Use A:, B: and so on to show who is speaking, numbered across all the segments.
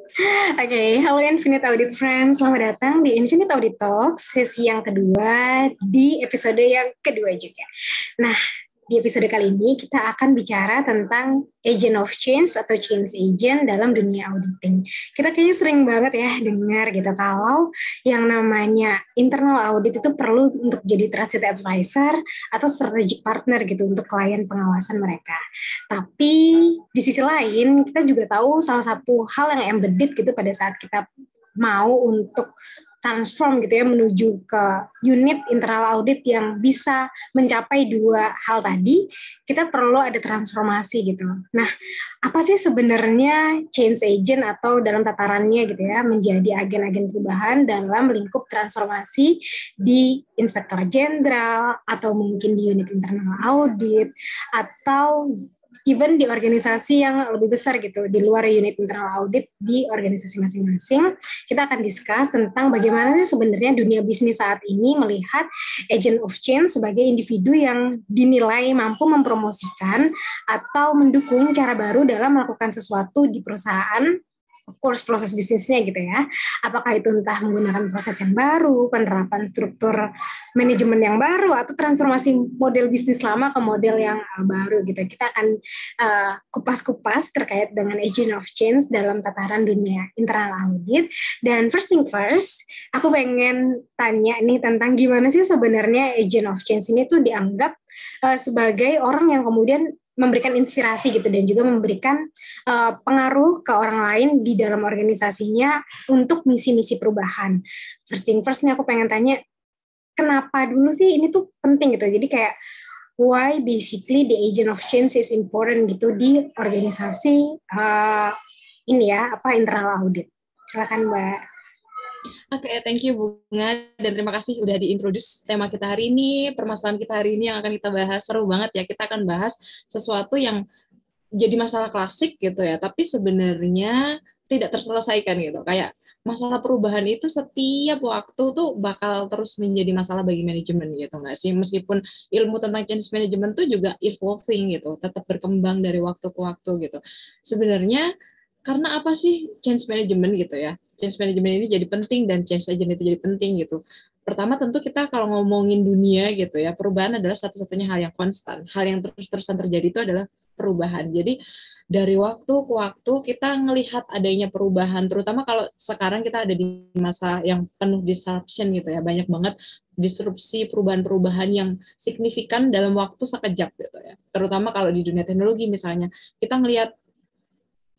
A: Oke, halo Infinite Audit Friends, selamat datang di Infinite Audit Talks, sesi yang kedua di episode yang kedua juga. Nah, di episode kali ini kita akan bicara tentang agent of change atau change agent dalam dunia auditing. Kita kayaknya sering banget ya dengar gitu kalau yang namanya internal audit itu perlu untuk jadi trusted advisor atau strategic partner gitu untuk klien pengawasan mereka. Tapi di sisi lain kita juga tahu salah satu hal yang embedded gitu pada saat kita mau untuk transform gitu ya menuju ke unit internal audit yang bisa mencapai dua hal tadi, kita perlu ada transformasi gitu. Nah, apa sih sebenarnya change agent atau dalam tatarannya gitu ya menjadi agen-agen perubahan dalam lingkup transformasi di inspektor jenderal atau mungkin di unit internal audit atau even di organisasi yang lebih besar gitu, di luar unit internal audit di organisasi masing-masing, kita akan discuss tentang bagaimana sih sebenarnya dunia bisnis saat ini melihat agent of change sebagai individu yang dinilai mampu mempromosikan atau mendukung cara baru dalam melakukan sesuatu di perusahaan, of course proses bisnisnya gitu ya. Apakah itu entah menggunakan proses yang baru, penerapan struktur manajemen yang baru, atau transformasi model bisnis lama ke model yang baru gitu. Kita akan kupas-kupas terkait dengan agent of change dalam tataran dunia internal audit. Dan first thing first, aku pengen tanya nih tentang gimana sih sebenarnya agent of change ini tuh dianggap sebagai orang yang kemudian memberikan inspirasi gitu dan juga memberikan pengaruh ke orang lain di dalam organisasinya untuk misi-misi perubahan. First thing first nih aku pengen tanya, kenapa dulu sih ini tuh penting gitu? Jadi kayak why basically the agent of change is important gitu di organisasi ini ya apa internal audit. Silakan Mbak.
B: Oke, thank you Bunga, dan terima kasih udah diintroduce tema kita hari ini, permasalahan kita hari ini yang akan kita bahas. Seru banget ya, kita akan bahas sesuatu yang jadi masalah klasik gitu ya, tapi sebenarnya tidak terselesaikan gitu. Kayak masalah perubahan itu setiap waktu tuh bakal terus menjadi masalah bagi manajemen gitu nggak sih? Meskipun ilmu tentang change management tuh juga evolving gitu, tetap berkembang dari waktu ke waktu gitu. Sebenarnya karena apa sih change management gitu ya? Change management ini jadi penting dan change agent itu jadi penting gitu. Pertama tentu kita kalau ngomongin dunia gitu ya, perubahan adalah satu-satunya hal yang konstan. Hal yang terus-terusan terjadi itu adalah perubahan. Jadi dari waktu ke waktu kita ngelihat adanya perubahan, terutama kalau sekarang kita ada di masa yang penuh disruption gitu ya, banyak banget disrupsi perubahan-perubahan yang signifikan dalam waktu sekejap gitu ya. Terutama kalau di dunia teknologi misalnya, kita ngelihat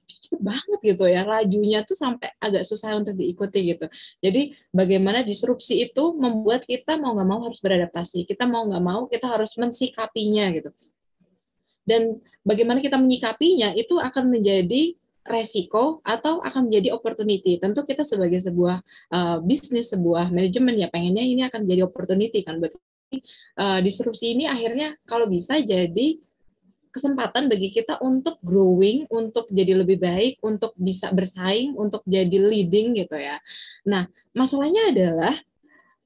B: cepet banget gitu ya, lajunya tuh sampai agak susah untuk diikuti gitu. Jadi bagaimana disrupsi itu membuat kita mau nggak mau harus beradaptasi, kita mau nggak mau kita harus mensikapinya gitu. Dan bagaimana kita menyikapinya itu akan menjadi resiko atau akan menjadi opportunity. Tentu kita sebagai sebuah bisnis, sebuah manajemen ya pengennya ini akan jadi opportunity kan. Berarti disrupsi ini akhirnya kalau bisa jadi kesempatan bagi kita untuk growing, untuk jadi lebih baik, untuk bisa bersaing, untuk jadi leading gitu ya. Nah, masalahnya adalah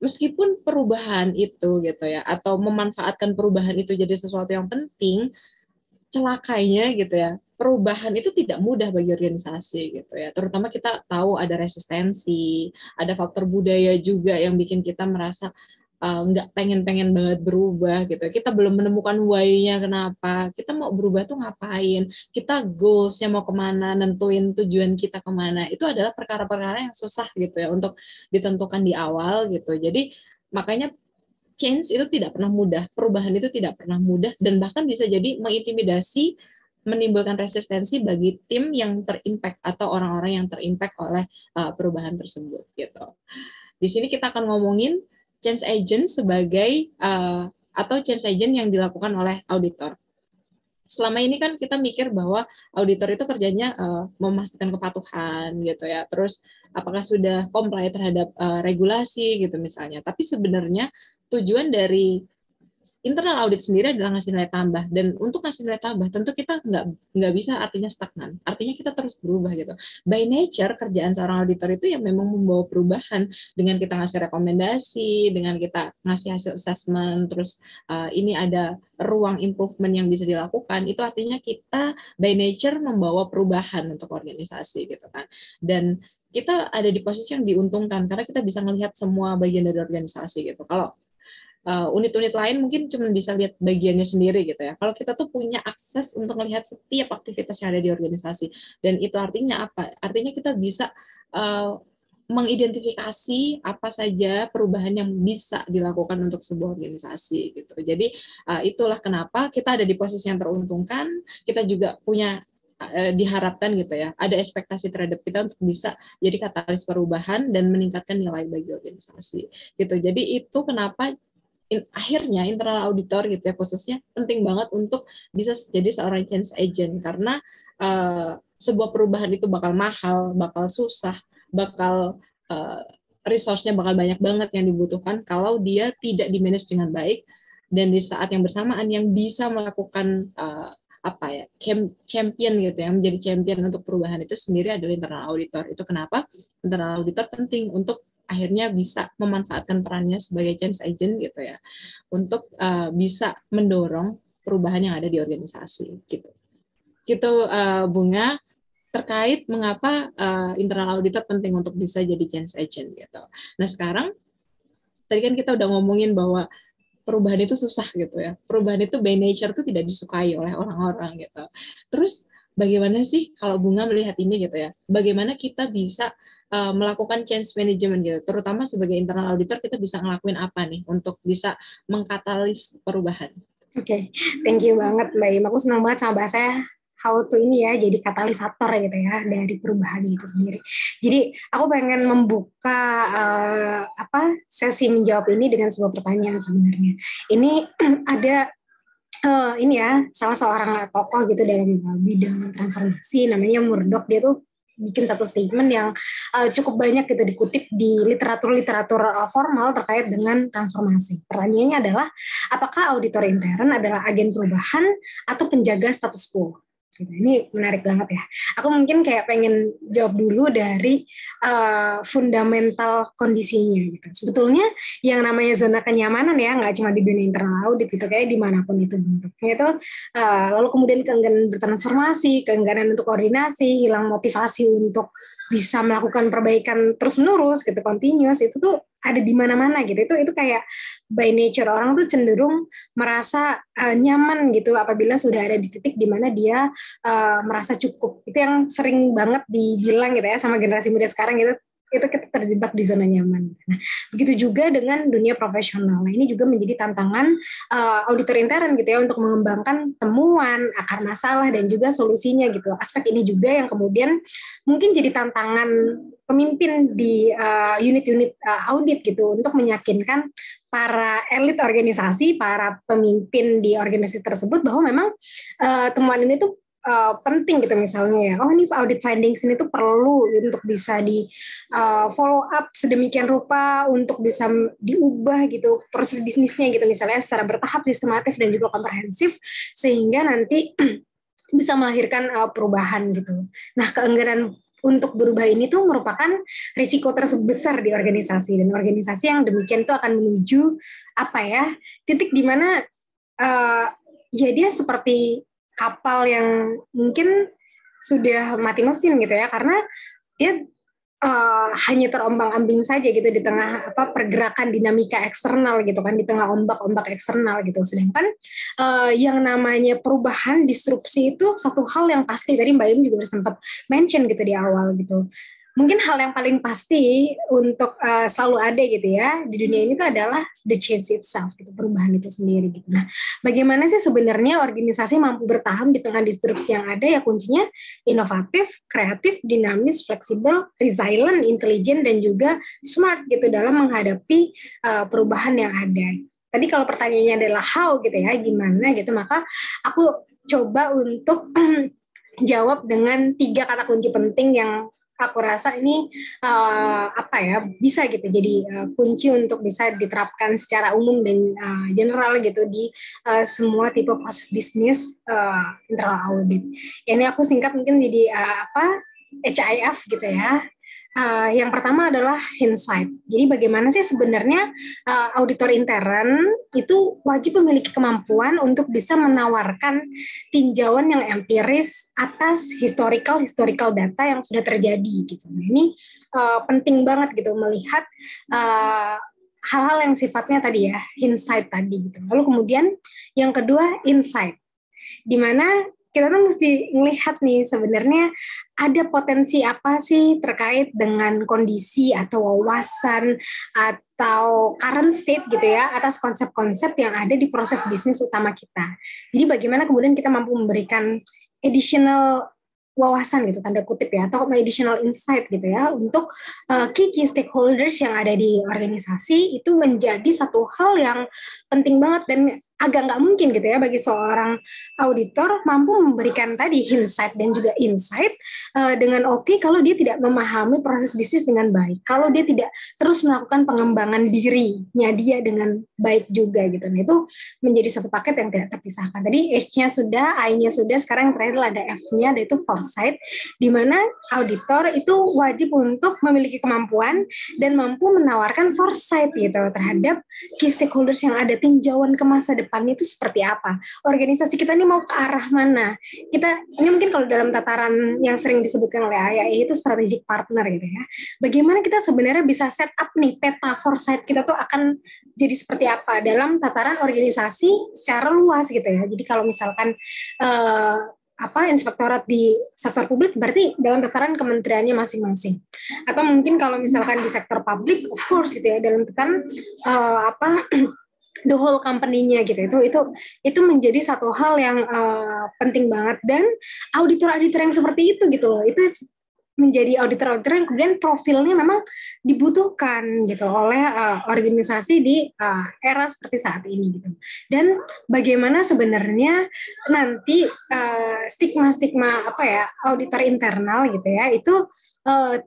B: meskipun perubahan itu gitu ya, atau memanfaatkan perubahan itu jadi sesuatu yang penting, celakanya gitu ya, perubahan itu tidak mudah bagi organisasi gitu ya. Terutama kita tahu ada resistensi, ada faktor budaya juga yang bikin kita merasa nggak pengen-pengen banget berubah gitu. Kita belum menemukan why-nya kenapa. Kita mau berubah tuh ngapain. Kita goals-nya mau kemana, nentuin tujuan kita kemana. Itu adalah perkara-perkara yang susah gitu ya untuk ditentukan di awal gitu. Jadi makanya change itu tidak pernah mudah, perubahan itu tidak pernah mudah, dan bahkan bisa jadi mengintimidasi, menimbulkan resistensi bagi tim yang terimpact atau orang-orang yang terimpact oleh perubahan tersebut gitu. Di sini kita akan ngomongin change agent sebagai atau change agent yang dilakukan oleh auditor. Selama ini kan kita mikir bahwa auditor itu kerjanya memastikan kepatuhan gitu ya. Terus apakah sudah comply terhadap regulasi gitu misalnya. Tapi sebenarnya tujuan dari internal audit sendiri adalah ngasih nilai tambah, dan untuk ngasih nilai tambah tentu kita nggak bisa artinya stagnan, artinya kita terus berubah gitu. By nature kerjaan seorang auditor itu yang memang membawa perubahan dengan kita ngasih rekomendasi, dengan kita ngasih hasil assessment, terus ini ada ruang improvement yang bisa dilakukan, itu artinya kita by nature membawa perubahan untuk organisasi gitu kan. Dan kita ada di posisi yang diuntungkan karena kita bisa melihat semua bagian dari organisasi gitu. Kalau unit-unit lain mungkin cuma bisa lihat bagiannya sendiri gitu ya. Kalau kita tuh punya akses untuk melihat setiap aktivitas yang ada di organisasi, dan itu artinya apa? Artinya kita bisa mengidentifikasi apa saja perubahan yang bisa dilakukan untuk sebuah organisasi gitu. Jadi itulah kenapa kita ada di posisi yang teruntungkan. Kita juga punya diharapkan gitu ya, ada ekspektasi terhadap kita untuk bisa jadi katalis perubahan dan meningkatkan nilai bagi organisasi gitu. Jadi itu kenapa akhirnya internal auditor gitu ya khususnya penting banget untuk bisa jadi seorang change agent, karena sebuah perubahan itu bakal mahal, bakal susah, bakal resource-nya bakal banyak banget yang dibutuhkan kalau dia tidak di-manage dengan baik, dan di saat yang bersamaan yang bisa melakukan champion gitu ya, menjadi champion untuk perubahan itu sendiri adalah internal auditor. Itu kenapa internal auditor penting untuk akhirnya bisa memanfaatkan perannya sebagai change agent gitu ya, untuk bisa mendorong perubahan yang ada di organisasi gitu. Gitu Bunga, terkait mengapa internal auditor penting untuk bisa jadi change agent gitu. Nah sekarang tadi kan kita udah ngomongin bahwa perubahan itu susah gitu ya. Perubahan itu by nature tuh tidak disukai oleh orang-orang gitu. Terus bagaimana sih kalau Bunga melihat ini gitu ya? Bagaimana kita bisa melakukan change management gitu, terutama sebagai internal auditor kita bisa ngelakuin apa nih untuk bisa mengkatalis perubahan?
A: Oke, thank you banget Mbak Im. Aku senang banget sama bahasanya how to ini ya, jadi katalisator gitu ya dari perubahan itu sendiri. Jadi aku pengen membuka sesi menjawab ini dengan sebuah pertanyaan sebenarnya. Ini ada ini ya salah seorang tokoh gitu dalam bidang transformasi namanya Murdoch. Dia tuh bikin satu statement yang cukup banyak gitu dikutip di literatur formal terkait dengan transformasi. Pertanyaannya adalah, apakah auditor intern adalah agen perubahan atau penjaga status quo? Ini menarik banget ya. Aku mungkin kayak pengen jawab dulu dari fundamental kondisinya gitu. Sebetulnya yang namanya zona kenyamanan ya, nggak cuma di dunia internal audit gitu, kayak dimanapun itu bentuknya itu. Lalu kemudian keengganan bertransformasi, keengganan untuk koordinasi, hilang motivasi untuk bisa melakukan perbaikan terus-menerus gitu, continuous, itu tuh ada di mana-mana gitu. Itu kayak by nature orang tuh cenderung merasa nyaman gitu apabila sudah ada di titik di mana dia merasa cukup. Itu yang sering banget dibilang gitu ya sama generasi muda sekarang gitu. Itu kita terjebak di zona nyaman. Nah, begitu juga dengan dunia profesional. Nah, ini juga menjadi tantangan auditor intern gitu ya untuk mengembangkan temuan, akar masalah dan juga solusinya gitu. Aspek ini juga yang kemudian mungkin jadi tantangan pemimpin di unit-unit audit gitu untuk meyakinkan para elit organisasi, para pemimpin di organisasi tersebut bahwa memang temuan ini tuh penting gitu misalnya ya. Oh, ini audit findings ini tuh perlu untuk bisa di follow up sedemikian rupa untuk bisa diubah gitu proses bisnisnya gitu misalnya secara bertahap, sistematif dan juga komprehensif sehingga nanti bisa melahirkan perubahan gitu. Nah, keengganan untuk berubah ini tuh merupakan risiko terbesar di organisasi, dan organisasi yang demikian tuh akan menuju titik di mana ya dia seperti kapal yang mungkin sudah mati mesin gitu ya, karena dia hanya terombang-ambing saja gitu di tengah pergerakan dinamika eksternal gitu kan, di tengah ombak-ombak eksternal gitu. Sedangkan yang namanya perubahan, disrupsi itu satu hal yang pasti, tadi Mbak Im juga sempat mention gitu di awal gitu. Mungkin hal yang paling pasti untuk selalu ada gitu ya di dunia ini tuh adalah the change itself gitu, perubahan itu sendiri gitu. Nah, bagaimana sih sebenarnya organisasi mampu bertahan di tengah disrupsi yang ada? Ya kuncinya inovatif, kreatif, dinamis, fleksibel, resilient, intelijen dan juga smart gitu dalam menghadapi perubahan yang ada. Tadi kalau pertanyaannya adalah how gitu ya, gimana gitu, maka aku coba untuk jawab dengan 3 kata kunci penting yang aku rasa ini bisa gitu jadi kunci untuk bisa diterapkan secara umum dan general gitu di semua tipe proses bisnis internal audit. Ini aku singkat mungkin jadi HIF gitu ya. Yang pertama adalah insight. Jadi bagaimana sih sebenarnya auditor intern itu wajib memiliki kemampuan untuk bisa menawarkan tinjauan yang empiris atas historical data yang sudah terjadi gitu. Nah, ini penting banget gitu melihat hal-hal yang sifatnya tadi ya insight tadi gitu. Lalu kemudian yang kedua insight, di mana kita tuh mesti melihat nih sebenarnya ada potensi apa sih terkait dengan kondisi atau wawasan atau current state gitu ya atas konsep-konsep yang ada di proses bisnis utama kita. Jadi bagaimana kemudian kita mampu memberikan additional wawasan gitu tanda kutip ya atau additional insight gitu ya untuk key stakeholders yang ada di organisasi itu menjadi satu hal yang penting banget dan agak nggak mungkin gitu ya bagi seorang auditor mampu memberikan tadi insight dan juga insight dengan oke kalau dia tidak memahami proses bisnis dengan baik, kalau dia tidak terus melakukan pengembangan dirinya dia dengan baik juga gitu. Nah itu menjadi satu paket yang tidak terpisahkan. Tadi H-nya sudah, I-nya sudah, sekarang yang terakhir ada F-nya, yaitu foresight, di mana auditor itu wajib untuk memiliki kemampuan dan mampu menawarkan foresight gitu terhadap key stakeholders yang ada, tinjauan ke masa depannya itu seperti apa, organisasi kita ini mau ke arah mana. Kita ini mungkin kalau dalam tataran yang sering disebutkan oleh AIA itu strategic partner gitu ya. Bagaimana kita sebenarnya bisa set up nih peta foresight kita tuh akan jadi seperti apa dalam tataran organisasi secara luas gitu ya. Jadi kalau misalkan inspektorat di sektor publik berarti dalam tataran kementeriannya masing-masing. Atau mungkin kalau misalkan di sektor publik, of course gitu ya dalam tataran the whole company-nya gitu. Itu menjadi satu hal yang penting banget dan auditor-auditor yang seperti itu gitu loh. Itu menjadi auditor-auditor yang kemudian profilnya memang dibutuhkan gitu oleh organisasi di era seperti saat ini gitu. Dan bagaimana sebenarnya nanti stigma-stigma auditor internal gitu ya itu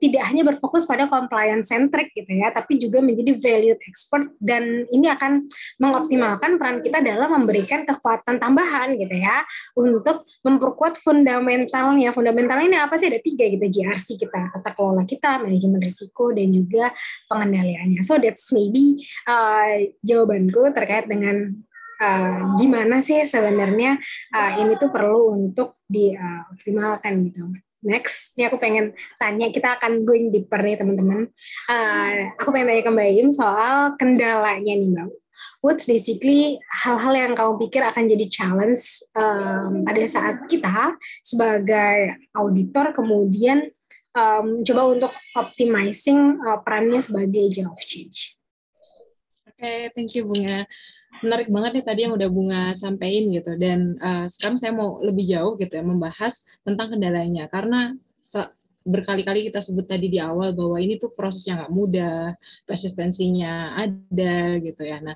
A: tidak hanya berfokus pada compliance centric gitu ya, tapi juga menjadi valued expert dan ini akan mengoptimalkan peran kita dalam memberikan kekuatan tambahan gitu ya untuk memperkuat fundamentalnya. Fundamentalnya ini apa sih? Ada 3 gitu, GRC kita, tata kelola kita, manajemen risiko dan juga pengendaliannya. So that's maybe jawabanku terkait dengan gimana sih sebenarnya ini tuh perlu untuk dioptimalkan gitu. Next, ini aku pengen tanya, kita akan going deeper nih teman-teman. Aku pengen tanya ke Mbak Im soal kendalanya nih Mbak. What's basically hal-hal yang kamu pikir akan jadi challenge pada saat kita sebagai auditor kemudian coba untuk optimizing perannya sebagai agent of change.
B: Oke, thank you Bunga. Menarik banget nih tadi yang udah Bunga sampaikan gitu. Dan sekarang saya mau lebih jauh gitu ya membahas tentang kendalanya. Karena berkali-kali kita sebut tadi di awal bahwa ini tuh proses yang nggak mudah, resistensinya ada gitu ya. Nah,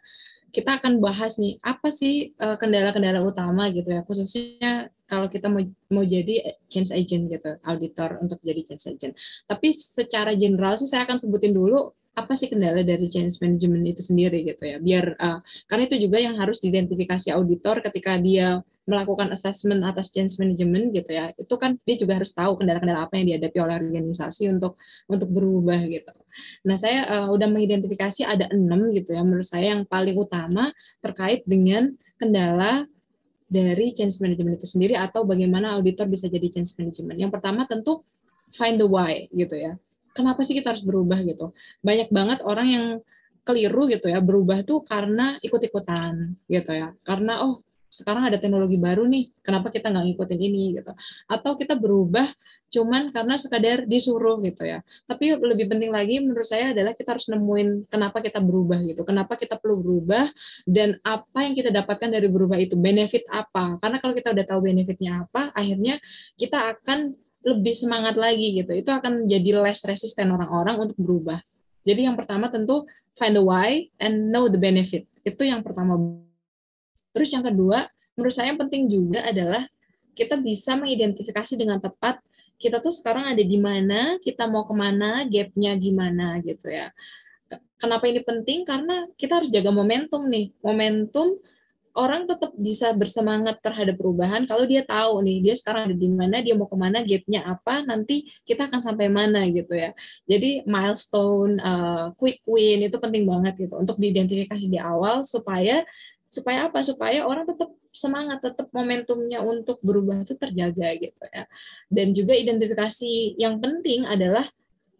B: kita akan bahas nih apa sih kendala-kendala utama gitu ya, khususnya kalau kita mau jadi change agent gitu, auditor untuk jadi change agent. Tapi secara general sih saya akan sebutin dulu apa sih kendala dari change management itu sendiri gitu ya, biar karena itu juga yang harus diidentifikasi auditor ketika dia melakukan assessment atas change management gitu ya, itu kan dia juga harus tahu kendala-kendala apa yang dihadapi oleh organisasi untuk berubah gitu. Nah, saya udah mengidentifikasi ada 6 gitu ya, menurut saya yang paling utama terkait dengan kendala dari change management itu sendiri atau bagaimana auditor bisa jadi change management. Yang pertama tentu find the why gitu ya. Kenapa sih kita harus berubah gitu? Banyak banget orang yang keliru gitu ya, berubah tuh karena ikut-ikutan gitu ya. Karena sekarang ada teknologi baru nih, kenapa kita nggak ngikutin ini gitu. Atau kita berubah cuman karena sekadar disuruh gitu ya. Tapi lebih penting lagi menurut saya adalah kita harus nemuin kenapa kita berubah gitu. Kenapa kita perlu berubah dan apa yang kita dapatkan dari berubah itu, benefit apa. Karena kalau kita udah tahu benefitnya apa, akhirnya kita akan lebih semangat lagi gitu. Itu akan jadi less resisten orang-orang untuk berubah. Jadi yang pertama tentu find the why and know the benefit. Itu yang pertama. Terus yang kedua, menurut saya yang penting juga adalah kita bisa mengidentifikasi dengan tepat kita tuh sekarang ada di mana, kita mau kemana, gap-nya gimana gitu ya. Kenapa ini penting? Karena kita harus jaga momentum nih. Momentum orang tetap bisa bersemangat terhadap perubahan kalau dia tahu nih dia sekarang ada di mana, dia mau kemana, gapnya apa, nanti kita akan sampai mana gitu ya. Jadi milestone, quick win itu penting banget gitu untuk diidentifikasi di awal supaya supaya apa? Supaya orang tetap semangat, tetap momentumnya untuk berubah itu terjaga gitu ya. Dan juga identifikasi yang penting adalah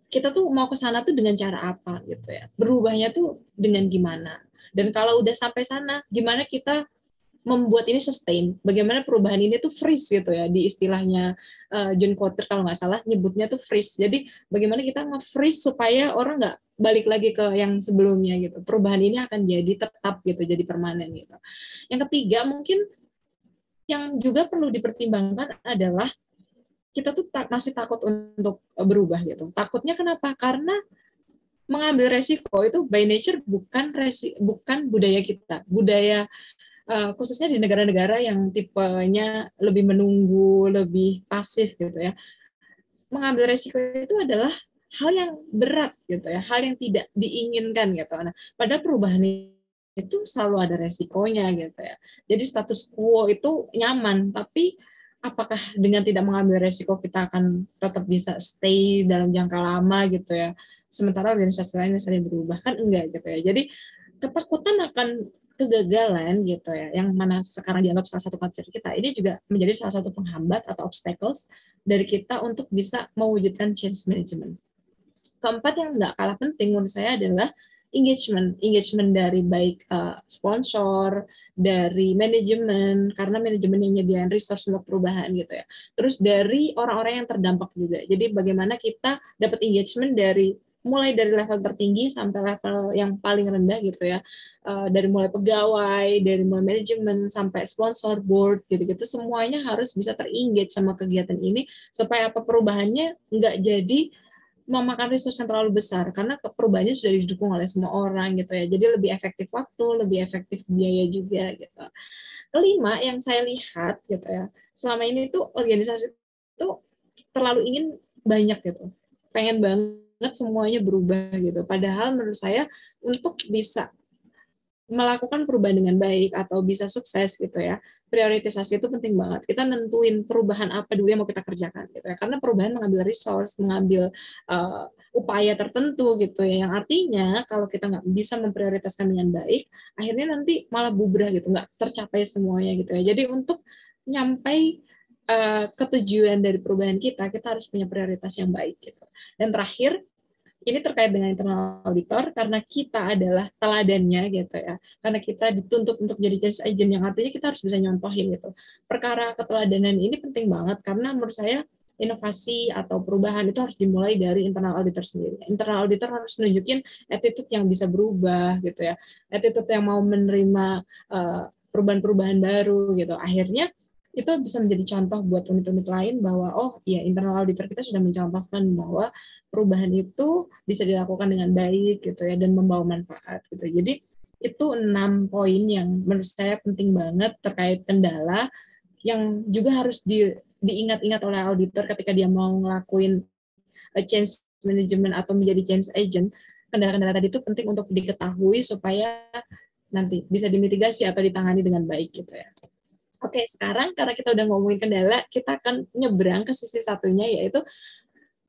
B: kita tuh mau ke sana tuh dengan cara apa gitu ya. Berubahnya tuh dengan gimana. Dan kalau udah sampai sana, gimana kita membuat ini sustain. Bagaimana perubahan ini tuh freeze gitu ya, di istilahnya John Kotter kalau nggak salah nyebutnya tuh freeze. Jadi bagaimana kita nge-freeze supaya orang nggak balik lagi ke yang sebelumnya gitu. Perubahan ini akan jadi tetap gitu, jadi permanen gitu. Yang ketiga mungkin yang juga perlu dipertimbangkan adalah kita tuh masih takut untuk berubah gitu. Takutnya kenapa? Karena mengambil resiko itu by nature bukan budaya kita. Budaya khususnya di negara-negara yang tipenya lebih menunggu, lebih pasif gitu ya. Mengambil resiko itu adalah hal yang berat gitu ya, hal yang tidak diinginkan gitu. Nah, pada perubahan itu selalu ada resikonya gitu ya. Jadi status quo itu nyaman, tapi apakah dengan tidak mengambil resiko kita akan tetap bisa stay dalam jangka lama gitu ya. Sementara organisasi lain misalnya berubah kan enggak gitu ya. Jadi ketakutan akan kegagalan gitu ya, yang mana sekarang dianggap salah satu culture kita, ini juga menjadi salah satu penghambat atau obstacles dari kita untuk bisa mewujudkan change management. Keempat yang nggak kalah penting menurut saya adalah engagement dari baik sponsor, dari manajemen, karena manajemen yang nyediain resource untuk perubahan gitu ya. Terus dari orang-orang yang terdampak juga. Jadi bagaimana kita dapat engagement dari mulai dari level tertinggi sampai level yang paling rendah gitu ya, dari mulai pegawai, dari mulai manajemen sampai sponsor, board gitu-gitu, semuanya harus bisa terengage sama kegiatan ini supaya apa perubahannya nggak jadi memakan resource yang terlalu besar karena perubahannya sudah didukung oleh semua orang gitu ya. Jadi lebih efektif waktu, lebih efektif biaya juga gitu. Kelima yang saya lihat gitu ya, selama ini tuh organisasi itu terlalu ingin banyak gitu. Pengen banget semuanya berubah gitu. Padahal menurut saya untuk bisa melakukan perubahan dengan baik atau bisa sukses gitu ya, prioritisasi itu penting banget. Kita nentuin perubahan apa dulu yang mau kita kerjakan gitu ya, karena perubahan mengambil resource, mengambil upaya tertentu gitu ya, yang artinya kalau kita nggak bisa memprioritaskan dengan baik, akhirnya nanti malah bubrah gitu, nggak tercapai semuanya gitu ya. Jadi untuk nyampai ketujuan dari perubahan kita harus punya prioritas yang baik gitu. Dan terakhir, ini terkait dengan internal auditor karena kita adalah teladannya gitu ya. Karena kita dituntut untuk jadi change agent yang artinya kita harus bisa nyontohin gitu. Perkara keteladanan ini penting banget karena menurut saya inovasi atau perubahan itu harus dimulai dari internal auditor sendiri. Internal auditor harus nunjukin attitude yang bisa berubah gitu ya. Attitude yang mau menerima perubahan-perubahan baru gitu. Akhirnya itu bisa menjadi contoh buat unit-unit lain bahwa oh ya internal auditor kita sudah mencontohkan bahwa perubahan itu bisa dilakukan dengan baik gitu ya dan membawa manfaat gitu. Jadi itu 6 poin yang menurut saya penting banget terkait kendala yang juga harus diingat-ingat oleh auditor ketika dia mau ngelakuin change management atau menjadi change agent. Kendala-kendala tadi itu penting untuk diketahui supaya nanti bisa dimitigasi atau ditangani dengan baik gitu ya. Oke, sekarang karena kita udah ngomongin kendala, kita akan nyebrang ke sisi satunya, yaitu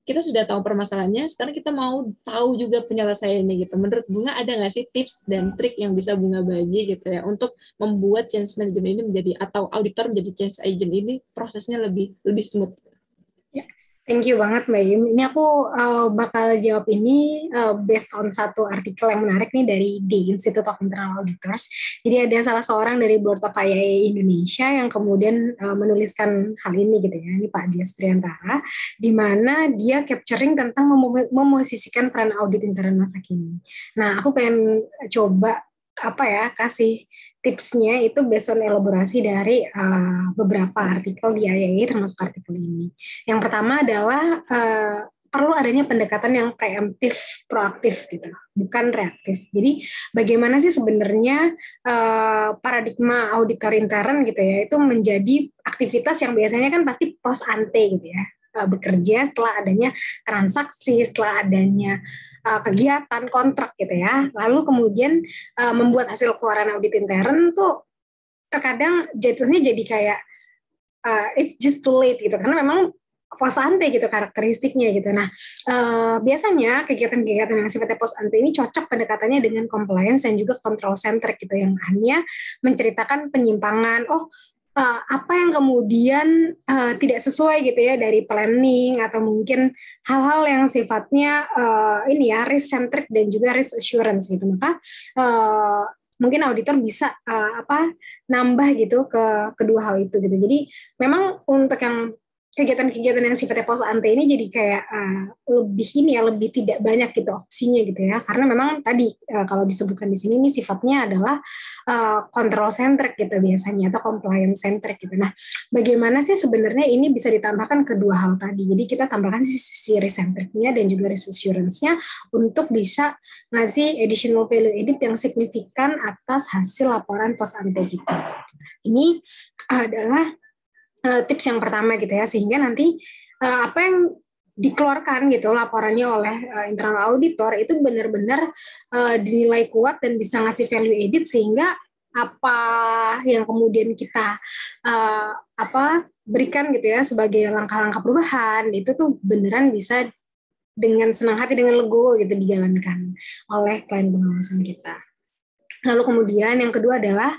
B: kita sudah tahu permasalahannya, sekarang kita mau tahu juga penyelesaiannya gitu. Menurut Bunga ada nggak sih tips dan trik yang bisa Bunga bagi gitu ya untuk membuat change management ini menjadi atau auditor menjadi change agent ini prosesnya lebih smooth?
A: Thank you banget Mbak Yim. Ini aku bakal jawab ini based on satu artikel yang menarik nih dari The Institute of Internal Auditors. Jadi ada salah seorang dari Board of IAA Indonesia yang kemudian menuliskan hal ini gitu ya. Ini Pak Dias Priantara, di mana dia capturing tentang memosisikan peran audit intern masa kini. Nah, aku pengen coba kasih tipsnya itu based on elaborasi dari beberapa artikel di IAA termasuk artikel ini. Yang pertama adalah perlu adanya pendekatan yang preemptif, proaktif gitu, bukan reaktif. Jadi bagaimana sih sebenarnya paradigma auditor intern gitu ya, itu menjadi aktivitas yang biasanya kan pasti post ante gitu ya. bekerja, setelah adanya transaksi, setelah adanya kegiatan kontrak gitu ya. Lalu kemudian membuat hasil keluaran audit intern tuh terkadang jatuhnya jadi kayak it's just too late gitu, karena memang pos ante gitu karakteristiknya gitu. Nah, biasanya kegiatan-kegiatan yang sifatnya pos ante ini cocok pendekatannya dengan compliance dan juga control centric gitu, yang hanya menceritakan penyimpangan, apa yang kemudian tidak sesuai gitu ya dari planning, atau mungkin hal-hal yang sifatnya ini ya risk centric dan juga risk assurance gitu. Maka mungkin auditor bisa nambah gitu ke kedua hal itu gitu. Jadi memang untuk yang kegiatan-kegiatan yang sifatnya pos ante ini jadi kayak lebih tidak banyak gitu opsinya gitu ya, karena memang tadi kalau disebutkan di sini ini sifatnya adalah control centric gitu biasanya, atau compliance centric gitu. Nah, bagaimana sih sebenarnya ini bisa ditambahkan kedua hal tadi? Jadi kita tambahkan sisi risk centricnya dan juga risk assurance-nya untuk bisa ngasih additional value added yang signifikan atas hasil laporan pos ante kita. Ini adalah tips yang pertama gitu ya, sehingga nanti apa yang dikeluarkan gitu laporannya oleh internal auditor itu benar-benar dinilai kuat dan bisa ngasih value added, sehingga apa yang kemudian kita berikan gitu ya sebagai langkah-langkah perubahan itu tuh beneran bisa dengan senang hati, dengan legowo gitu dijalankan oleh klien pengawasan kita. Lalu kemudian yang kedua adalah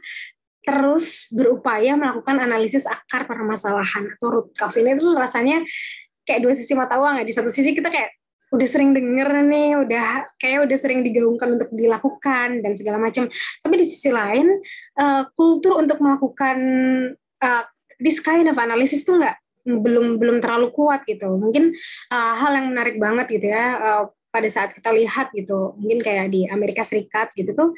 A: terus berupaya melakukan analisis akar permasalahan atau root cause. Ini tuh rasanya kayak dua sisi mata uang ya. Di satu sisi kita kayak udah sering denger nih, udah sering digaungkan untuk dilakukan dan segala macam. Tapi di sisi lain, kultur untuk melakukan this kind of analysis tuh belum terlalu kuat gitu. Mungkin hal yang menarik banget gitu ya, pada saat kita lihat gitu, mungkin kayak di Amerika Serikat gitu tuh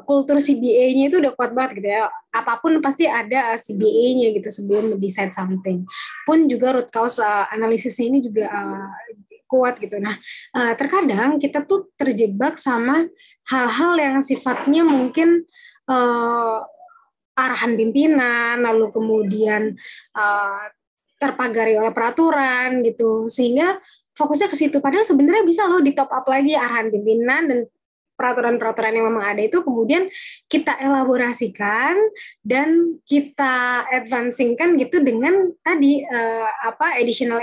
A: kultur CBA-nya itu udah kuat banget gitu ya. Apapun pasti ada CBA-nya gitu sebelum decide something. Pun juga root cause analisisnya ini juga kuat gitu. Nah, terkadang kita tuh terjebak sama hal-hal yang sifatnya mungkin arahan pimpinan, lalu kemudian terpagari oleh peraturan gitu, sehingga fokusnya ke situ. Padahal sebenarnya bisa loh di top up lagi arahan pimpinan dan peraturan-peraturan yang memang ada itu kemudian kita elaborasikan dan kita advancingkan gitu dengan tadi additional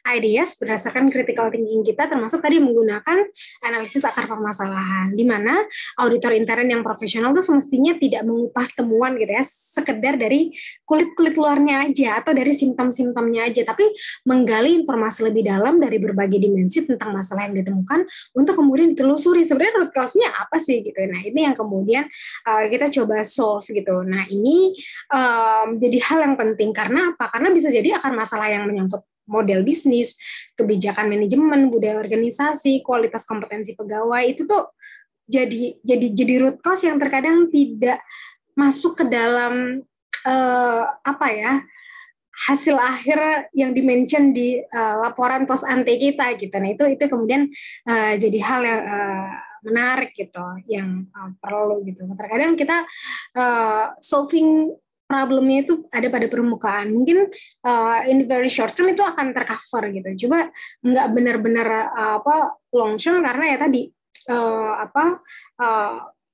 A: ideas berdasarkan critical thinking kita, termasuk tadi menggunakan analisis akar permasalahan, di mana auditor intern yang profesional itu semestinya tidak mengupas temuan gitu ya sekedar dari kulit luarnya aja atau dari simptom-simptomnya aja, tapi menggali informasi lebih dalam dari berbagai dimensi tentang masalah yang ditemukan untuk kemudian ditelusuri sebenarnya root cause-nya apa sih gitu. Nah, ini yang kemudian kita coba solve gitu. Nah, ini jadi hal yang penting karena apa? Karena bisa jadi akar masalah yang menyangkut model bisnis, kebijakan manajemen, budaya organisasi, kualitas kompetensi pegawai itu tuh jadi root cause yang terkadang tidak masuk ke dalam hasil akhir yang dimention di laporan pos ante kita gitu. Nah, itu kemudian jadi hal yang menarik gitu, yang perlu gitu. Terkadang kita solving problemnya itu ada pada permukaan. Mungkin in very short term itu akan tercover gitu. Coba nggak benar-benar long term karena ya tadi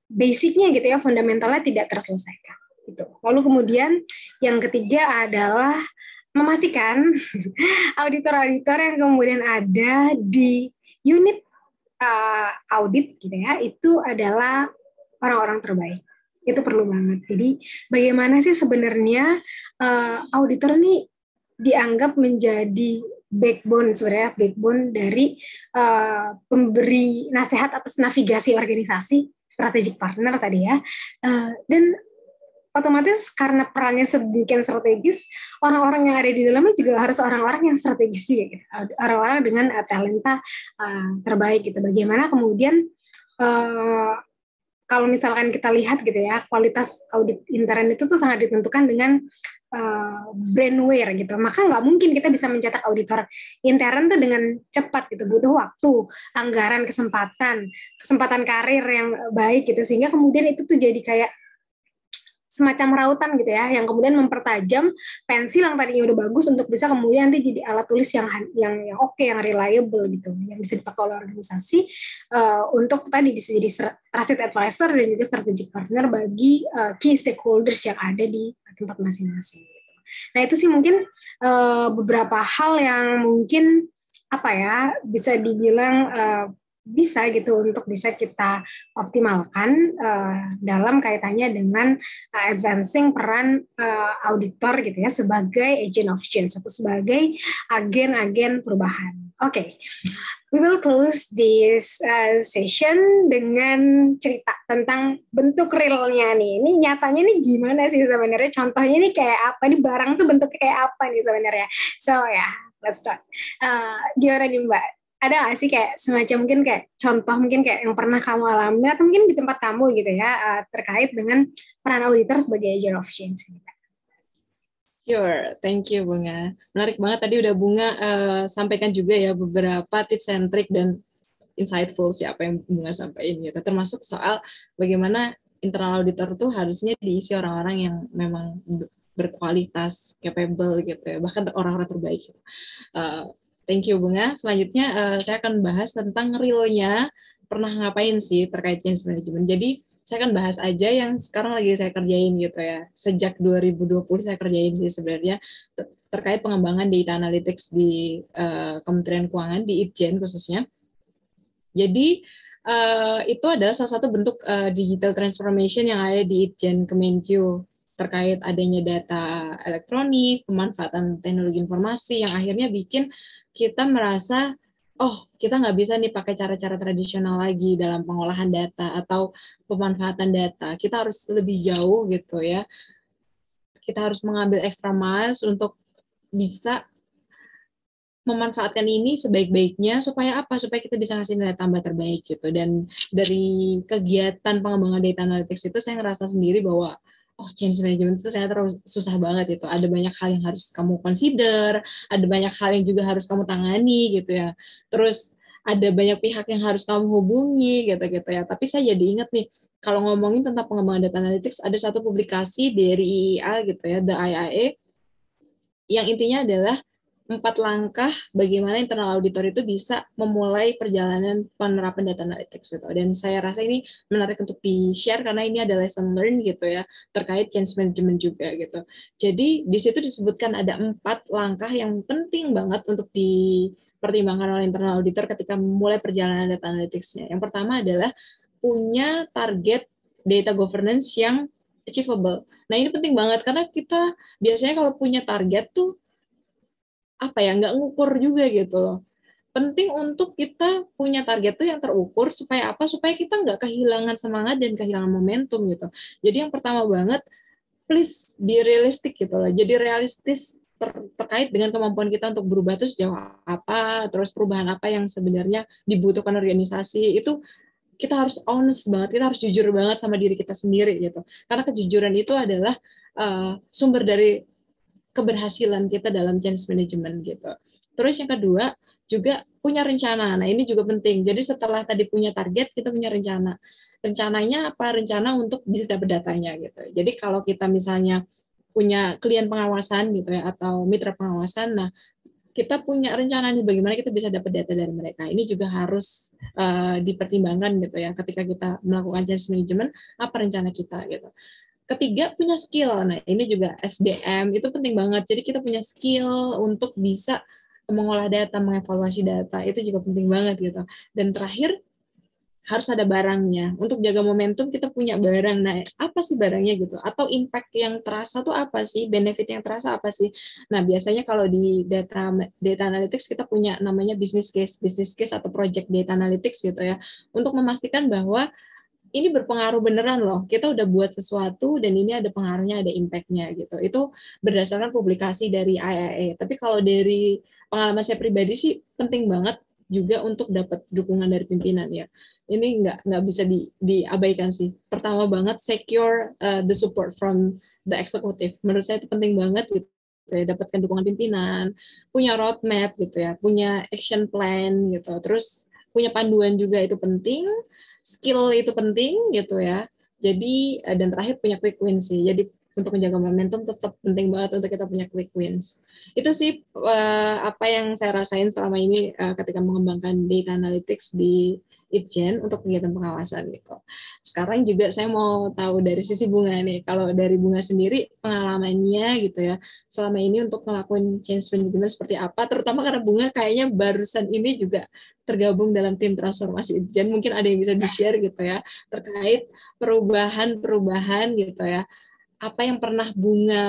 A: basicnya gitu ya, fundamentalnya tidak terselesaikan. Gitu. Lalu kemudian yang ketiga adalah memastikan auditor-auditor yang kemudian ada di unit audit gitu ya, itu adalah orang-orang terbaik. Itu perlu banget. Jadi bagaimana sih sebenarnya auditor ini dianggap menjadi backbone dari pemberi nasihat atas navigasi organisasi, strategic partner tadi ya, dan otomatis karena perannya sedemikian strategis, orang-orang yang ada di dalamnya juga harus orang-orang yang strategis juga gitu. Orang-orang dengan talenta terbaik gitu. Bagaimana kemudian kalau misalkan kita lihat gitu ya, kualitas audit intern itu tuh sangat ditentukan dengan brainware gitu. Maka nggak mungkin kita bisa mencetak auditor intern tuh dengan cepat gitu. Butuh waktu, anggaran, kesempatan karir yang baik gitu. Sehingga kemudian itu tuh jadi kayak semacam rautan gitu ya, yang kemudian mempertajam pensil yang tadinya udah bagus untuk bisa kemudian nanti jadi alat tulis yang oke, yang reliable gitu, yang bisa dipakai oleh organisasi untuk tadi bisa jadi trusted advisor dan juga strategic partner bagi key stakeholders yang ada di tempat masing-masing. Nah itu sih mungkin beberapa hal yang mungkin apa ya bisa dibilang bisa gitu untuk bisa kita optimalkan dalam kaitannya dengan advancing peran auditor gitu ya sebagai agent of change atau sebagai agen-agen perubahan. Oke. We will close this session dengan cerita tentang bentuk realnya nih. Ini nyatanya nih gimana sih sebenarnya? Contohnya nih kayak apa? Nih barang tuh bentuknya kayak apa nih sebenarnya? So ya, let's start. Gimana nih Mbak? Ada nggak sih kayak semacam mungkin kayak contoh mungkin kayak yang pernah kamu alami atau mungkin di tempat kamu gitu ya terkait dengan peran auditor sebagai agent of change?
B: Sure, thank you Bunga. Menarik banget tadi udah Bunga sampaikan juga ya beberapa tips and trick dan insightful siapa yang Bunga sampaikan gitu. Termasuk soal bagaimana internal auditor tuh harusnya diisi orang-orang yang memang berkualitas, capable gitu ya, bahkan orang-orang terbaik. Thank you Bunga. Selanjutnya saya akan bahas tentang realnya pernah ngapain sih terkait change management. Jadi saya akan bahas aja yang sekarang lagi saya kerjain gitu ya. Sejak 2020 saya kerjain sih sebenarnya terkait pengembangan data analytics di Kementerian Keuangan, di Itjen khususnya. Jadi itu adalah salah satu bentuk digital transformation yang ada di Itjen Kemenkyu terkait adanya data elektronik, pemanfaatan teknologi informasi yang akhirnya bikin kita merasa oh, kita nggak bisa nih pakai cara-cara tradisional lagi dalam pengolahan data atau pemanfaatan data. Kita harus lebih jauh gitu ya. Kita harus mengambil extra miles untuk bisa memanfaatkan ini sebaik-baiknya supaya apa? Supaya kita bisa ngasih nilai tambah terbaik gitu. Dan dari kegiatan pengembangan data analytics itu saya ngerasa sendiri bahwa oh change management itu ternyata susah banget itu. Ada banyak hal yang harus kamu consider, ada banyak hal yang juga harus kamu tangani gitu ya. Terus ada banyak pihak yang harus kamu hubungi gitu-gitu ya. Tapi saya jadi ingat nih, kalau ngomongin tentang pengembangan data analytics, ada satu publikasi dari IIA gitu ya, The IIA, yang intinya adalah 4 langkah bagaimana internal auditor itu bisa memulai perjalanan penerapan data analytics gitu. Dan saya rasa ini menarik untuk di-share karena ini ada lesson learn gitu ya, terkait change management juga gitu. Jadi di situ disebutkan ada 4 langkah yang penting banget untuk dipertimbangkan oleh internal auditor ketika memulai perjalanan data analytics-nya. Yang pertama adalah punya target data governance yang achievable. Nah ini penting banget karena kita biasanya kalau punya target tuh apa ya nggak ngukur juga gitu. Penting untuk kita punya target tuh yang terukur supaya apa? Supaya kita nggak kehilangan semangat dan kehilangan momentum gitu. Jadi yang pertama banget, please be realistic gitu loh. Jadi realistis terkait dengan kemampuan kita untuk berubah terus sejauh apa, terus perubahan apa yang sebenarnya dibutuhkan organisasi itu kita harus honest banget, kita harus jujur banget sama diri kita sendiri gitu. Karena kejujuran itu adalah sumber dari keberhasilan kita dalam change management gitu. Terus yang kedua juga punya rencana. Nah ini juga penting. Jadi setelah tadi punya target, kita punya rencana. Rencananya apa? Rencana untuk bisa dapat datanya gitu. Jadi kalau kita misalnya punya klien pengawasan gitu ya atau mitra pengawasan, nah kita punya rencana nih bagaimana kita bisa dapat data dari mereka. Ini juga harus dipertimbangkan gitu ya ketika kita melakukan change management, apa rencana kita gitu. Ketiga, punya skill. Nah, ini juga SDM, itu penting banget. Jadi kita punya skill untuk bisa mengolah data, mengevaluasi data, itu juga penting banget gitu. Dan terakhir, harus ada barangnya. Untuk jaga momentum, kita punya barang. Nah, apa sih barangnya gitu? Atau impact yang terasa tuh apa sih? Benefit yang terasa apa sih? Nah, biasanya kalau di data analytics, kita punya namanya business case atau project data analytics gitu ya. Untuk memastikan bahwa ini berpengaruh beneran loh. Kita udah buat sesuatu dan ini ada pengaruhnya, ada impact-nya gitu. Itu berdasarkan publikasi dari IIA. Tapi kalau dari pengalaman saya pribadi sih penting banget juga untuk dapat dukungan dari pimpinan ya. Ini nggak bisa diabaikan sih. Pertama banget secure the support from the executive. Menurut saya itu penting banget gitu. Dapatkan dukungan pimpinan, punya roadmap gitu ya, punya action plan gitu. Terus punya panduan juga itu penting, skill itu penting gitu ya. Jadi dan terakhir punya quick win sih. Jadi untuk menjaga momentum tetap penting banget untuk kita punya quick wins. Itu sih apa yang saya rasain selama ini ketika mengembangkan data analytics di Itjen untuk kegiatan pengawasan gitu. Sekarang juga saya mau tahu dari sisi Bunga nih. Kalau dari Bunga sendiri pengalamannya gitu ya selama ini untuk ngelakuin change management seperti apa, terutama karena Bunga kayaknya barusan ini juga tergabung dalam tim transformasi Itjen. Mungkin ada yang bisa di-share gitu ya terkait perubahan-perubahan gitu ya. Apa yang pernah Bunga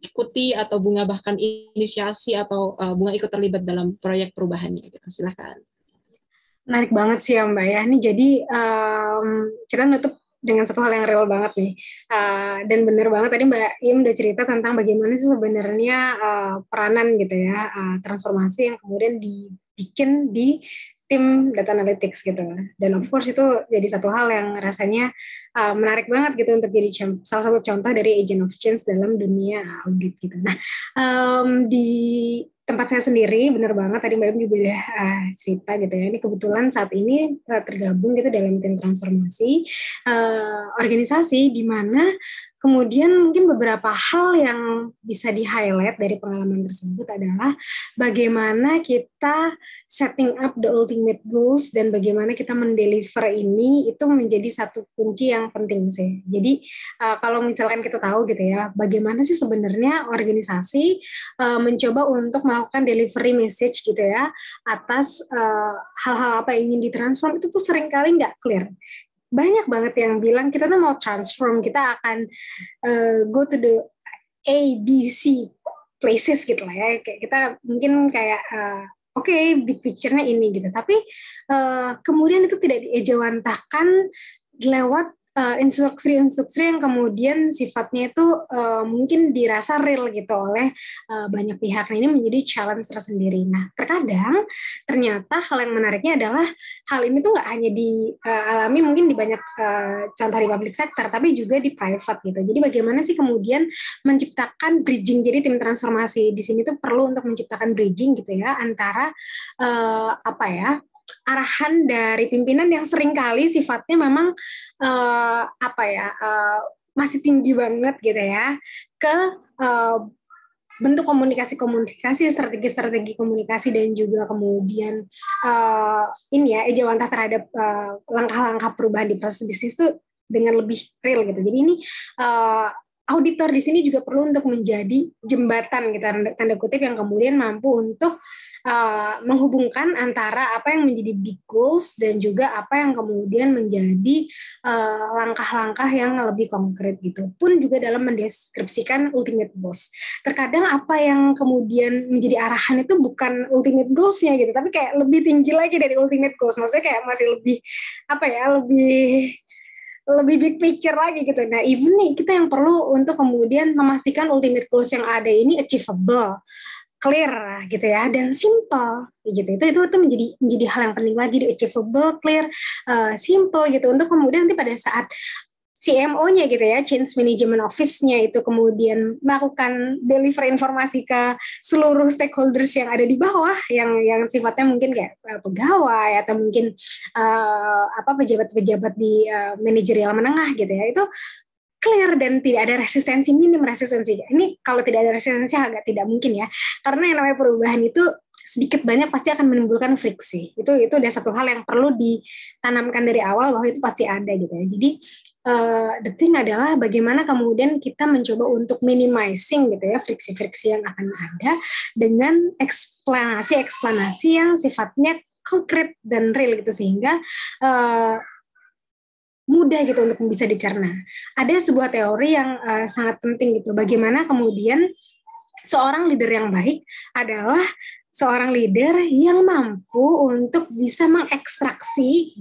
B: ikuti atau Bunga bahkan inisiasi atau Bunga ikut terlibat dalam proyek perubahannya gitu. Silakan.
A: Menarik banget sih ya Mbak ya. Ini jadi kita nutup dengan satu hal yang real banget nih. Dan benar banget tadi Mbak Im udah cerita tentang bagaimana sih sebenarnya peranan gitu ya, transformasi yang kemudian dibikin di tim data analytics gitu. Dan of course itu jadi satu hal yang rasanya menarik banget gitu untuk jadi salah satu contoh dari agent of change dalam dunia audit gitu. Nah, di tempat saya sendiri, benar banget tadi Mbak Im juga udah cerita gitu ya. Ini kebetulan saat ini tergabung gitu dalam tim transformasi organisasi di mana kemudian mungkin beberapa hal yang bisa di-highlight dari pengalaman tersebut adalah bagaimana kita setting up the ultimate goals dan bagaimana kita mendeliver ini itu menjadi satu kunci yang penting sih. Jadi kalau misalkan kita tahu gitu ya, bagaimana sih sebenarnya organisasi mencoba untuk melakukan delivery message gitu ya atas hal-hal apa yang ingin ditransform itu tuh seringkali nggak clear. Banyak banget yang bilang kita tuh mau transform, kita akan go to the A, B, C places gitu lah ya. Kayak kita mungkin kayak oke, big picture-nya ini gitu. Tapi kemudian itu tidak diejawantahkan lewat instruksi-instruksi yang kemudian sifatnya itu mungkin dirasa real gitu oleh banyak pihak. Nah, ini menjadi challenge tersendiri. Nah, terkadang ternyata hal yang menariknya adalah hal ini tuh nggak hanya dialami mungkin di banyak contoh di public sector, tapi juga di private gitu. Jadi bagaimana sih kemudian menciptakan bridging? Jadi tim transformasi di sini tuh perlu untuk menciptakan bridging gitu ya antara apa ya, arahan dari pimpinan yang seringkali sifatnya memang apa ya, masih tinggi banget gitu ya, ke bentuk komunikasi, strategi komunikasi, dan juga kemudian ini ya, ejawantah terhadap langkah-langkah perubahan di proses bisnis itu dengan lebih real gitu. Jadi ini auditor di sini juga perlu untuk menjadi jembatan gitu, tanda kutip, yang kemudian mampu untuk menghubungkan antara apa yang menjadi big goals dan juga apa yang kemudian menjadi langkah-langkah yang lebih konkret gitu. Pun juga dalam mendeskripsikan ultimate goals. Terkadang apa yang kemudian menjadi arahan itu bukan ultimate goals-nya gitu, tapi kayak lebih tinggi lagi dari ultimate goals. Maksudnya kayak masih lebih apa ya, lebih big picture lagi gitu. Nah, even nih kita yang perlu untuk kemudian memastikan ultimate goals yang ada ini achievable, clear gitu ya, dan simple gitu. Itu menjadi hal yang penting banget. Jadi achievable, clear, simple gitu, untuk kemudian nanti pada saat CMO-nya gitu ya, Change Management Office-nya itu kemudian melakukan deliver informasi ke seluruh stakeholders yang ada di bawah, yang sifatnya mungkin kayak pegawai atau mungkin pejabat-pejabat di manajerial menengah gitu ya, itu clear dan tidak ada minim resistensi. Ini kalau tidak ada resistensi agak tidak mungkin ya, karena yang namanya perubahan itu sedikit banyak pasti akan menimbulkan friksi. Itu udah satu hal yang perlu ditanamkan dari awal bahwa itu pasti ada gitu ya. Jadi the thing adalah bagaimana kemudian kita mencoba untuk minimizing gitu ya friksi-friksi yang akan ada dengan eksplanasi yang sifatnya konkret dan real gitu, sehingga mudah gitu untuk bisa dicerna. Ada sebuah teori yang sangat penting gitu, bagaimana kemudian seorang leader yang baik adalah seorang leader yang mampu untuk bisa mengekstraksi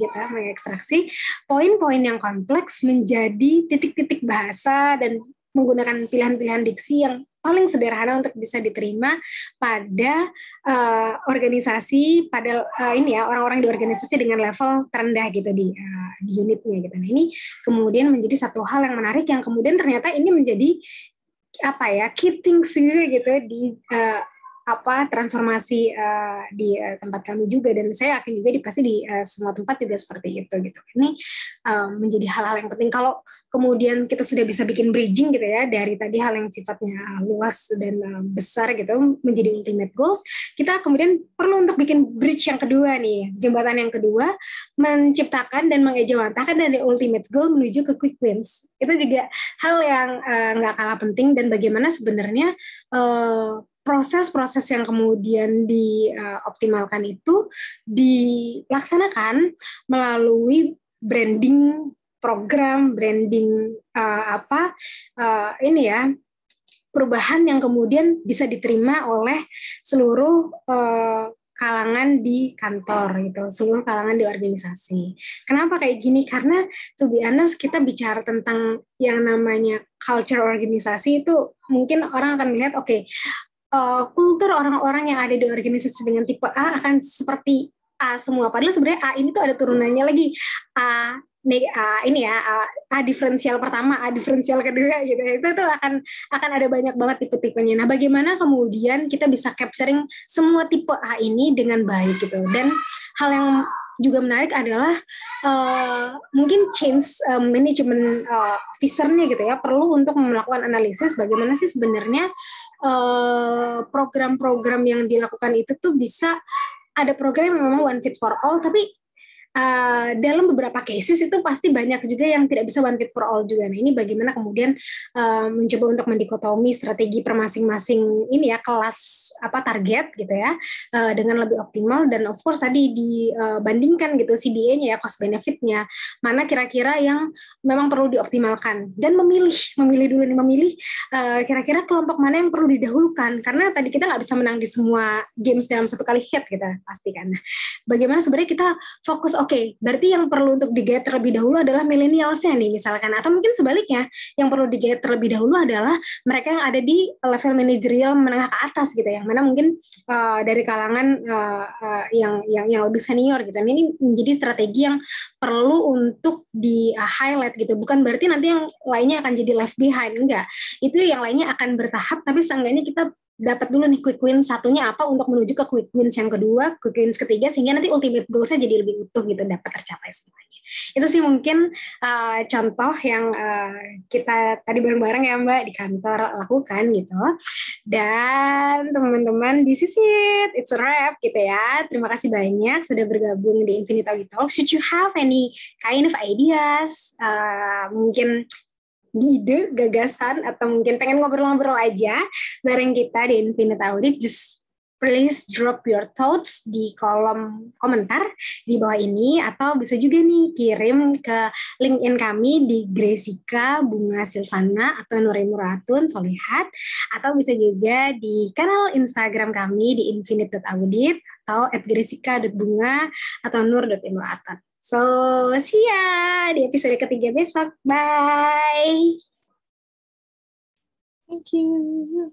A: poin-poin yang kompleks menjadi titik-titik bahasa dan menggunakan pilihan-pilihan diksi yang paling sederhana untuk bisa diterima pada organisasi, pada orang-orang di organisasi dengan level terendah gitu di unitnya gitu. Nah, ini kemudian menjadi satu hal yang menarik yang kemudian ternyata ini menjadi key things gitu di transformasi di tempat kami juga, dan saya yakin juga pasti di semua tempat juga seperti itu gitu. Ini menjadi hal-hal yang penting. Kalau kemudian kita sudah bisa bikin bridging gitu ya dari tadi hal yang sifatnya luas dan besar gitu menjadi ultimate goals, kita kemudian perlu untuk bikin bridge yang kedua nih, jembatan yang kedua, menciptakan dan mengejawantahkan dari ultimate goal menuju ke quick wins. Itu juga hal yang nggak kalah penting, dan bagaimana sebenarnya proses-proses yang kemudian dioptimalkan itu dilaksanakan melalui branding program, branding perubahan yang kemudian bisa diterima oleh seluruh kalangan di kantor gitu, seluruh kalangan di organisasi. Kenapa kayak gini? Karena to be honest, kita bicara tentang yang namanya culture organisasi itu mungkin orang akan melihat kultur orang-orang yang ada di organisasi dengan tipe A akan seperti A semua. Padahal sebenarnya A ini tuh ada turunannya lagi. A diferensial pertama, A diferensial kedua gitu. Itu tuh akan ada banyak banget tipe-tipenya. Nah, bagaimana kemudian kita bisa capturing semua tipe A ini dengan baik gitu. Dan hal yang juga menarik adalah mungkin change management officer-nya gitu ya, perlu untuk melakukan analisis bagaimana sih sebenarnya program-program yang dilakukan itu tuh bisa ada program yang memang one fit for all, tapi dalam beberapa cases itu pasti banyak juga yang tidak bisa one fit for all juga. Nah, ini bagaimana kemudian mencoba untuk mendikotomi strategi per masing-masing ini ya kelas target gitu ya dengan lebih optimal, dan of course tadi dibandingkan gitu CBA-nya ya, cost benefit-nya mana kira-kira yang memang perlu dioptimalkan, dan memilih dulu nih, kira-kira kelompok mana yang perlu didahulukan, karena tadi kita nggak bisa menang di semua games dalam satu kali hit kita pasti kan. Nah, bagaimana sebenarnya kita fokus, berarti yang perlu untuk di-guide terlebih dahulu adalah millennials-nya nih misalkan, atau mungkin sebaliknya, yang perlu di-guide terlebih dahulu adalah mereka yang ada di level manajerial menengah ke atas gitu, yang mana mungkin dari kalangan yang lebih senior gitu. Ini menjadi strategi yang perlu untuk di-highlight gitu. Bukan berarti nanti yang lainnya akan jadi left behind, enggak. Itu yang lainnya akan bertahap, tapi seenggaknya kita dapat dulu nih quick wins satunya apa untuk menuju ke quick wins yang kedua, quick wins ketiga, sehingga nanti ultimate goals-nya jadi lebih utuh gitu, dapat tercapai semuanya. Itu sih mungkin contoh yang kita tadi bareng-bareng ya Mbak di kantor lakukan gitu. Dan teman-teman, this is it, it's a wrap gitu ya. Terima kasih banyak sudah bergabung di Infinite Audit Talk. Should you have any kind of ideas, mungkin ide, gagasan, atau mungkin pengen ngobrol-ngobrol aja bareng kita di Infinite Audit, just please drop your thoughts di kolom komentar di bawah ini, atau bisa juga nih kirim ke LinkedIn kami di Gresica Bunga Silvana atau Nuremur Ratun Solihat, atau bisa juga di kanal Instagram kami di infinite.audit atau @gresica.bunga atau nur.imratun. So, see ya di episode ketiga besok. Bye!
B: Thank you.